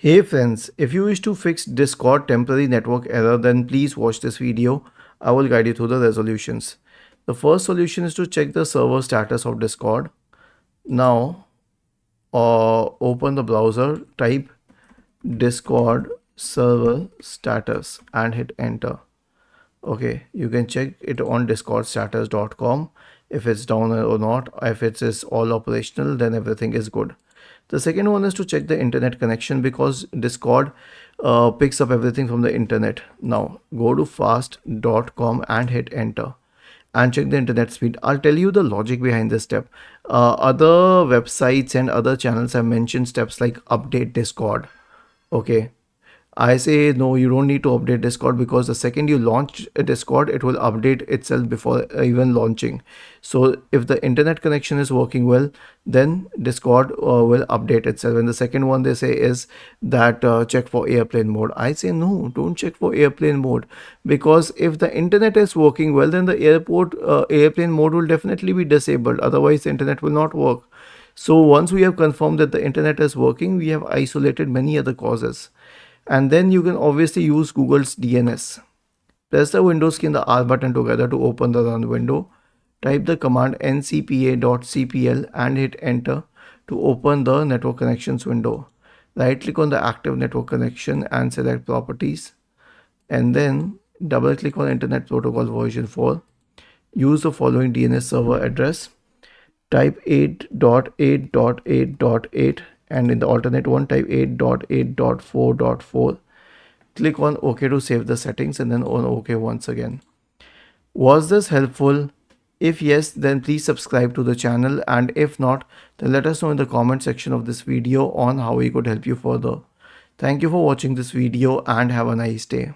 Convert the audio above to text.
Hey friends, if you wish to fix Discord temporary network error, then please watch this video. I will guide you through the resolutions. The first solution is to check the server status of Discord. Now, open the browser, type Discord server status and hit enter. Okay, you can check it on discordstatus.com if it's down or not. If it is all operational, then everything is good. The second one is to check the internet connection because Discord picks up everything from the internet. Now go to fast.com and hit enter and check the internet speed. I'll tell you the logic behind this step. Other websites and other channels have mentioned steps like update Discord. Okay, I say no, you don't need to update Discord because the second you launch a Discord, it will update itself before even launching. So if the internet connection is working well, then Discord will update itself. And the second one they say is that check for airplane mode. I say no, don't check for airplane mode because if the internet is working well, then the airplane mode will definitely be disabled. Otherwise, the internet will not work. So once we have confirmed that the internet is working, we have isolated many other causes. And then you can obviously use Google's DNS. Press the Windows key and the R button together to open the run window. Type the command ncpa.cpl and hit enter to open the network connections window. Right click on the active network connection and select properties. And then double click on Internet Protocol version 4. Use the following DNS server address. Type 8.8.8.8 and in the alternate one type 8.8.4.4. Click on OK to save the settings and then on OK once again. Was this helpful? If yes, then please subscribe to the channel, and if not, then let us know in the comment section of this video on how we could help you further. Thank you for watching this video and have a nice day.